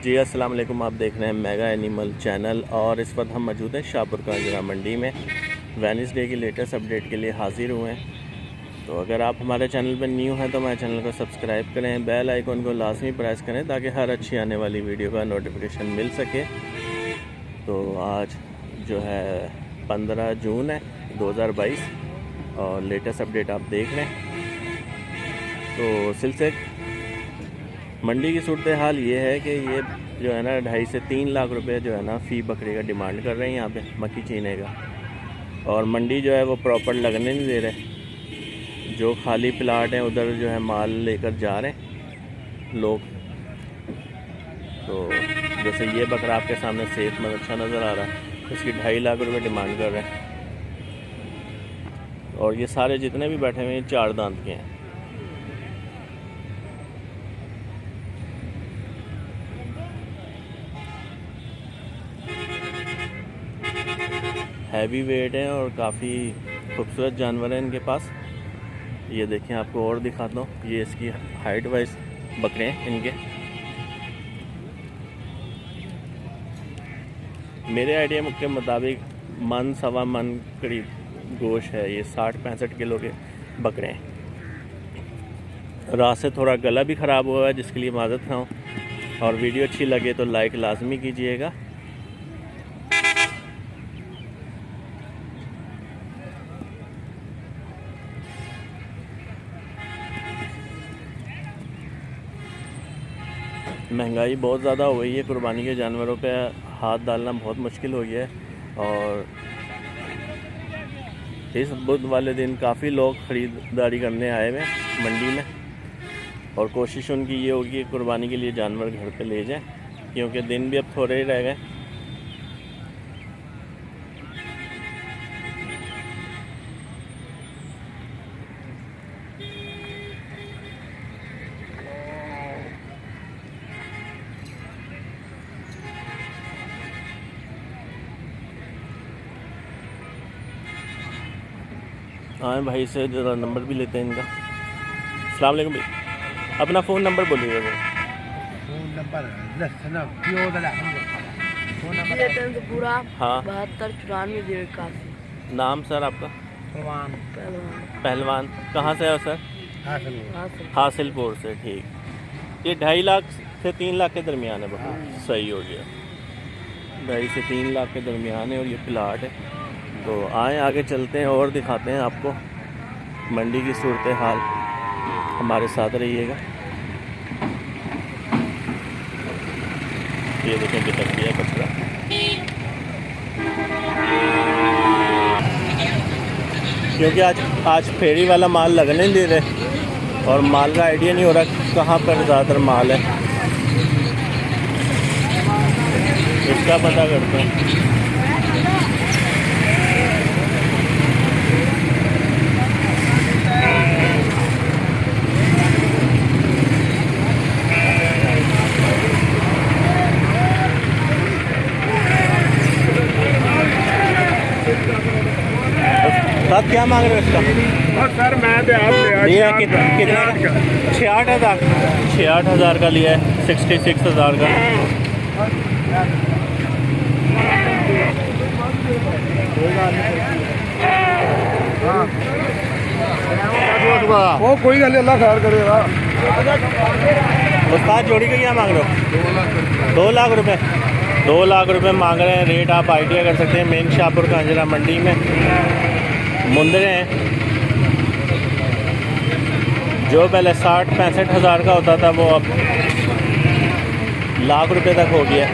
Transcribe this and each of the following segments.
जी अस्सलाम वालेकुम। आप देख रहे हैं मेगा एनिमल चैनल और इस वक्त हम मौजूद हैं शाहपुर कांजरा मंडी में। वेडनेसडे की लेटेस्ट अपडेट के लिए हाज़िर हुए हैं। तो अगर आप हमारे चैनल पर न्यू हैं तो हमारे चैनल को सब्सक्राइब करें, बेल आइकन को लाजमी प्रेस करें ताकि हर अच्छी आने वाली वीडियो का नोटिफिकेशन मिल सके। तो आज जो है 15 जून है 2022 और लेटेस्ट अपडेट आप देख रहे हैं। तो सिलसिले मंडी की सूरत हाल ये है कि ये जो है ना 2.5 से 3 लाख रुपए जो है ना फ़ी बकरी का डिमांड कर रहे हैं यहाँ पे मक्की चीने का। और मंडी जो है वो प्रॉपर लगने नहीं दे रहे। जो खाली प्लाट हैं उधर जो है माल लेकर जा रहे हैं लोग। तो जैसे ये बकरा आपके सामने सेहतमंद अच्छा नज़र आ रहा है, इसकी 2.5 लाख रुपए डिमांड कर रहे हैं। और ये सारे जितने भी बैठे हुए हैं 4 दांत के हैं। हैवी वेट है और काफ़ी खूबसूरत जानवर हैं इनके पास। ये देखें, आपको और दिखाता हूँ। ये इसकी हाइट वाइज बकरे हैं इनके। मेरे आइडिया के मुताबिक मन सवा मन करीब गोश्त है। ये 60-65 किलो के बकरे हैं। रात से थोड़ा गला भी ख़राब हुआ है जिसके लिए माज़रत खाऊँ। और वीडियो अच्छी लगे तो लाइक लाजमी कीजिएगा। महंगाई बहुत ज़्यादा हो गई है, कुर्बानी के जानवरों पे हाथ डालना बहुत मुश्किल हो गया है। और इस बुध वाले दिन काफ़ी लोग ख़रीदारी करने आए हुए मंडी में और कोशिश उनकी ये होगी कि कुर्बानी के लिए जानवर घर पे ले जाएं, क्योंकि दिन भी अब थोड़े ही रह गए। हाँ भाई से ज़रा नंबर भी लेते हैं इनका। अस्सलाम वालेकुम भाई, अपना फ़ोन नंबर बोलिए। वो फ़ोन नंबर पूरा हाँ 72 94 81। नाम सर आपका? पहलवान पहलवान। कहाँ से है सर? हासिलपुर से। ठीक। ये 2.5 लाख से 3 लाख के दरमियान है। बहुत सही हो गया। 2.5 से 3 लाख के दरमियान है और ये प्लाट है। तो आए आगे चलते हैं और दिखाते हैं आपको मंडी की सूरत हाल। हमारे साथ रहिएगा। ये देखें बितर गया कचरा। क्योंकि आज फेरी वाला माल लगने नहीं दे रहे और माल का आइडिया नहीं हो रहा कहाँ पर ज़्यादातर माल है, इसका पता करते हैं। साथ क्या मांग रहे हो इसका? सर मैं तो लिया कितना? 66,000। 66,000 का लिया है। 66,000 का। वो कोई गल अल्लाह खैर करेगा। उस्ताद जोड़ी का क्या मांग रहे हो? 2 लाख रुपए। 2 लाख रुपए मांग रहे हैं। रेट आप आइडिया कर सकते हैं। मेन शाहपुर कांजरा मंडी में मुंदरे हैं। जो पहले 60-65 हज़ार का होता था वो अब लाख रुपए तक हो गया।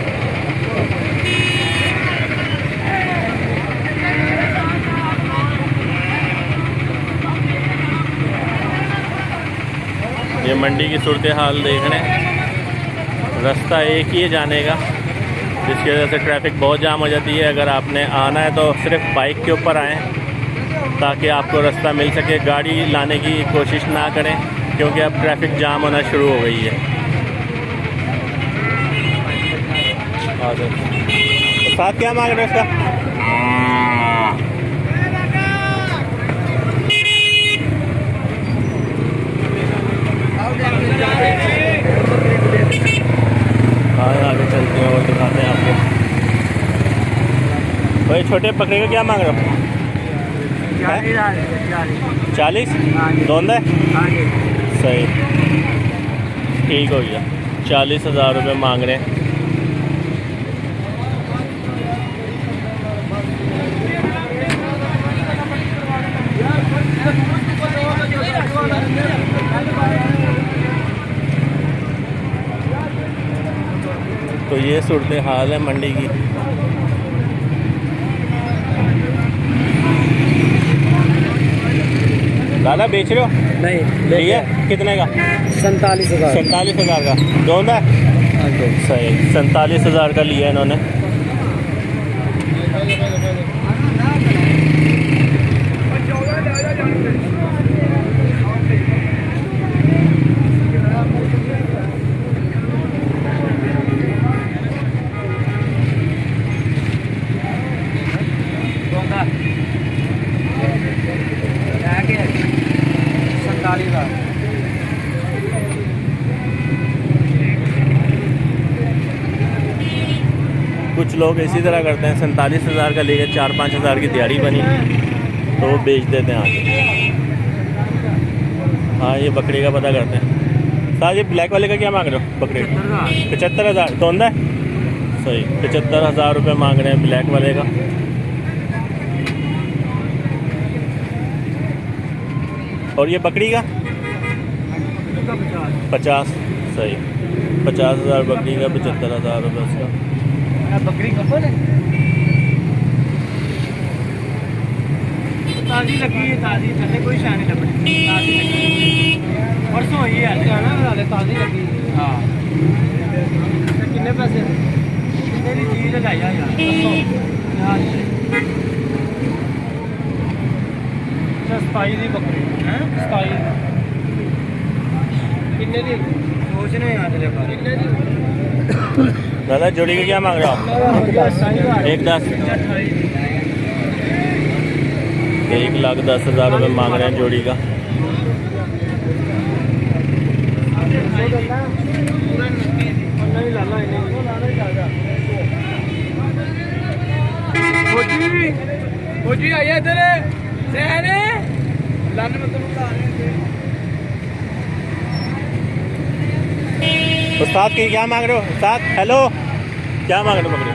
ये मंडी की सूरत हाल देख रहे हैं। रास्ता एक ही है जाने का, जिसकी वजह से ट्रैफिक बहुत जाम हो जाती है। अगर आपने आना है तो सिर्फ बाइक के ऊपर आएँ ताकि आपको रास्ता मिल सके। गाड़ी लाने की कोशिश ना करें क्योंकि अब ट्रैफिक जाम होना शुरू हो गई है। और साथ क्या मांग रहे हैं इसका? हाँ आगे और ये छोटे बकरे का क्या मांग रहे हो? 40 दोनों है? सही, ठीक हो गया। 40,000 रुपये मांग रहे हैं। तो ये सूरत हाल है मंडी की। दादा बेच रहे हो? नहीं लिए कितने का? 47,000। 47,000 का दोनों है? सही, 47,000 का लिया इन्होंने। कुछ लोग इसी तरह करते हैं, 47,000 का लेकर 4-5 हज़ार की तैयारी बनी तो वो बेच देते हैं आगे। हाँ, ये बकरी का पता करते हैं। साहब ये ब्लैक वाले का क्या मांग रहे हो? बकरी 75,000 दोनों है? सही, 75,000 रुपये मांग रहे हैं ब्लैक वाले का। और ये बकरी का 50। सही, 50,000 बकरी का, 75,000 रुपये उसका। बकरी कपल है, ताज़ी लगी है, ताज़ी थले कोई शान नहीं लगी, ताज़ी लगी परसों ही है, ताज़ी लगी। हाँ, कितने पैसे? मेरी चीज़ लगाई यार 27 दी बकरी है। 27 कितने दिन सोचने याद ले पा कितने दिन। दादा जोड़ी का क्या मांग रहे हो आप? 1,10। 1,10,000 रुपये मांग रहे हैं जोड़ी का। आइए इधर उस्ताद की क्या मांग रहे हो? उस्ताद हेलो, क्या मांग रहे हो बकरे?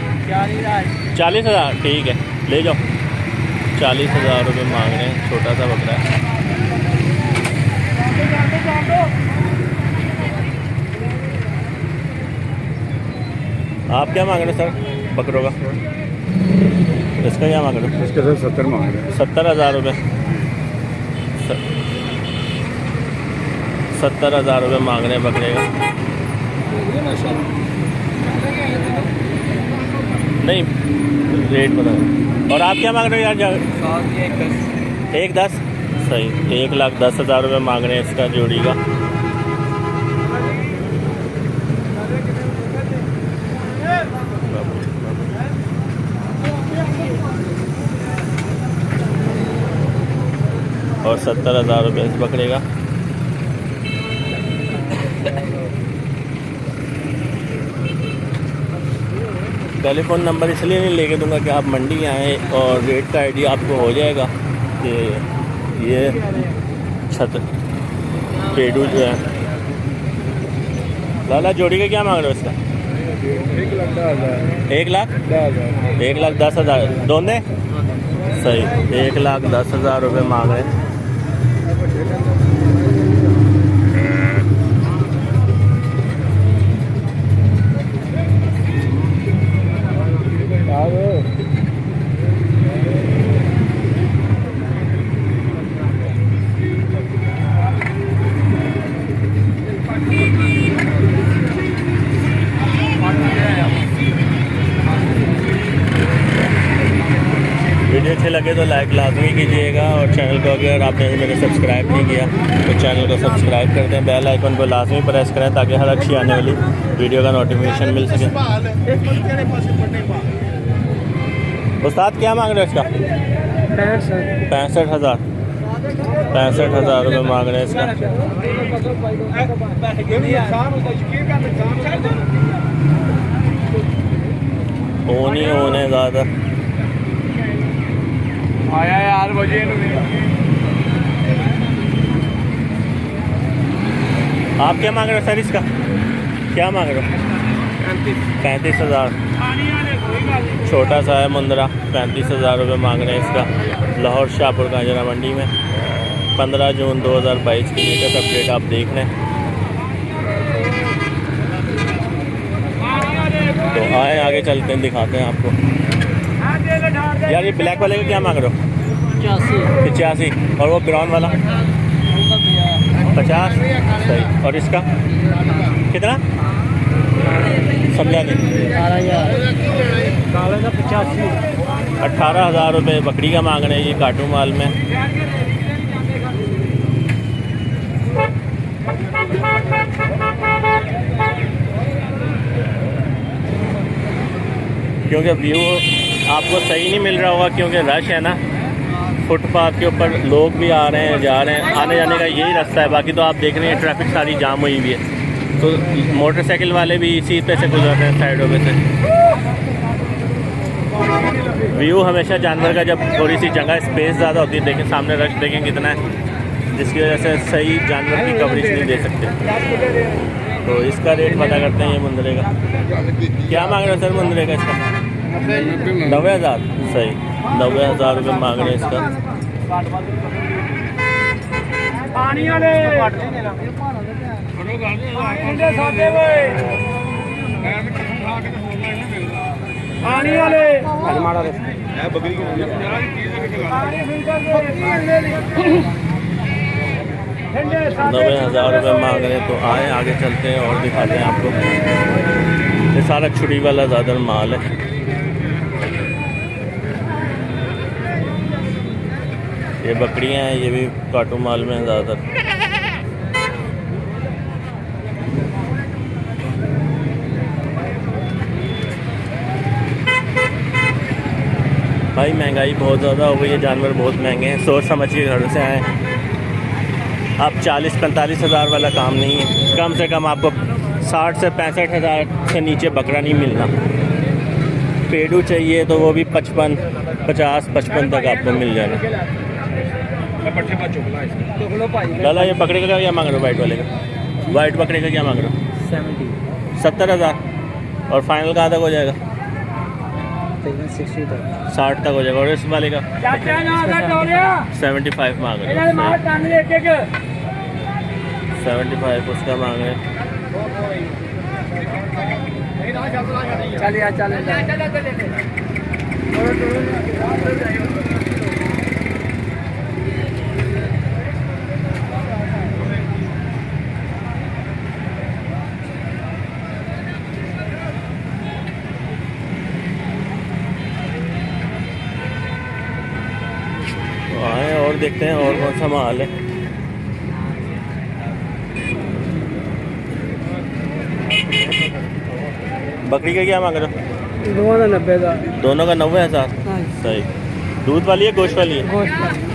40,000। ठीक है, ले जाओ। 40,000 रुपये मांग रहे हैं, छोटा सा बकरा है। आप क्या मांग रहे हो सर बकरों का? इसका क्या मांग रहे हो? इसके सर 70 मांग रहे हैं। 70,000 रुपये। 70,000 रुपये मांग रहे हैं बकरे का। नहीं, रेट बता। और आप क्या मांग रहे हो यार? 1,10। सही, 1,10,000 रुपये मांग रहे हैं इसका जोड़ी का। और 70,000 रुपये इस बकरे का। टेलीफोन नंबर इसलिए नहीं लेके दूंगा कि आप मंडी आएँ और रेट का आइडिया आपको हो जाएगा कि ये छत पेड़ू जो है। लाला जोड़ी का क्या मांग रहे हो इसका? 1,10,000 दोनों? सही, 1,10,000 रुपये मांग रहे हैं। वीडियो अच्छे लगे तो लाइक लाजमी कीजिएगा और चैनल को अगर आपने मेरे सब्सक्राइब नहीं किया तो चैनल को सब्सक्राइब कर दें। बेल आइकन को लाजमी प्रेस करें ताकि हर अच्छी आने वाली वीडियो का नोटिफिकेशन मिल सके। उस्ताद क्या मांग रहे हो इसका? 65,000। 65,000 रुपये मांग रहे हैं इसका। ओन ही ओन है ज़्यादा। आया यार मुझे आप क्या मांग रहे हो सर इसका? क्या मांग रहे हो? 35,000। छोटा सा है मुंदरा, 35,000 रुपये मांग रहे हैं इसका। लाहौर शाहपुर कांजरा मंडी में 15 जून 2022 की लेटेस्ट अपडेट आप देख रहे हैं। तो आए आगे चलते हैं, दिखाते हैं आपको। यार ये ब्लैक वाले का क्या मांग रहे हो? 85। और वो ब्राउन वाला 50। सही। और इसका कितना समझा नहीं? 18,000 रुपये बकरी का मांग रहे हैं ये काटू माल में। क्योंकि व्यू आपको सही नहीं मिल रहा होगा क्योंकि रश है ना, फुटपाथ के ऊपर लोग भी आ रहे हैं जा रहे हैं, आने जाने का यही रास्ता है। बाकी तो आप देख रहे हैं ट्रैफिक सारी जाम हुई हुई है, तो मोटरसाइकिल वाले भी इसी पे से गुजर रहे हैं साइडों पे से। व्यू हमेशा जानवर का जब थोड़ी सी जगह स्पेस ज़्यादा होती है, देखें सामने रश देखें कितना है, जिसकी वजह से सही जानवर की कवरेज नहीं दे सकते। तो इसका रेट पता करते हैं ये मुंदरे का। क्या मांग रहे हो सर मुंदरे का इसका? 90,000। सही। 90,000 रुपये मांग रहे हैं इसका। पानी वाले 90,000 रुपये मांग रहे हैं। तो आए आगे चलते हैं और दिखाते हैं आपको। ये सारा छुरी वाला ज़्यादा माल है। ये बकरियां हैं, ये भी काटू माल में ज़्यादातर। भाई महंगाई बहुत ज़्यादा हो गई है, जानवर बहुत महंगे हैं। सोच समझ के घर से आए। आप 40-45 हज़ार वाला काम नहीं है। कम से कम आपको 60 से 65 हज़ार से नीचे बकरा नहीं मिलना। पेड़ू चाहिए तो वो भी 50-55 तक आपको मिल जाएगा। लाला ये बकरे का क्या मांग रहे हो? वाइट वाले का, वाइट बकरे का क्या मांग रहे हो? 70,000। और फाइनल कहाँ तक हो जाएगा? 60 तक हो जाएगा। और इस वाले का 75 मांग रहे हैं। 75 उसका मांग रहे हैं। आए और देखते हैं और कौन सा माल है। बकरी का क्या मांग रहे हो? दोनों का 90,000। सही। दूध वाली है गोश्त वाली है?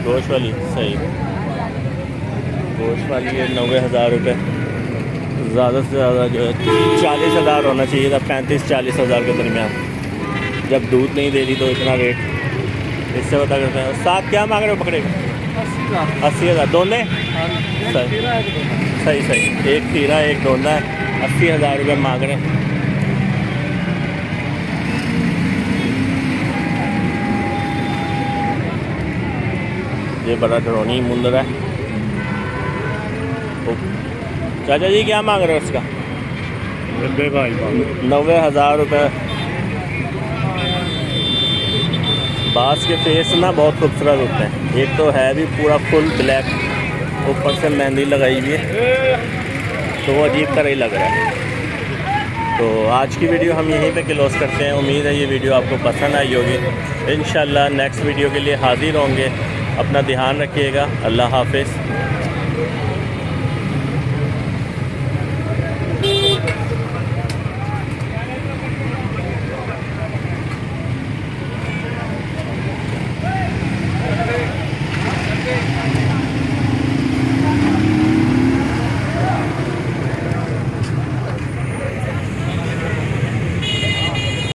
गोश्त वाली। सही। गोश्त वाली है 90,000 रुपये। ज़्यादा से ज़्यादा जो है 40,000 होना चाहिए था, 35-40 हज़ार के दरमियान। जब दूध नहीं दे रही तो इतना रेट इससे पता करते हैं। साथ क्या मांग रहे हो बकरे का? 80,000। दोने? सही सही सही। एक खीरा एक दोना है। 80,000 रुपये मांग रहे हैं। ये बड़ा ड्रोनी मुंदरा है। चाचा जी क्या मांग रहे हो उसका? 90,000 रुपये। बास के फेस ना बहुत खूबसूरत होते हैं। एक तो है भी पूरा फुल ब्लैक, ऊपर से मेहंदी लगाई हुई है, तो वो अजीब तरह ही लग रहा है। तो आज की वीडियो हम यहीं पे क्लोज करते हैं। उम्मीद है ये वीडियो आपको पसंद आई होगी। इंशाल्लाह नेक्स्ट वीडियो के लिए हाजिर होंगे। अपना ध्यान रखिएगा। अल्लाह हाफिज़।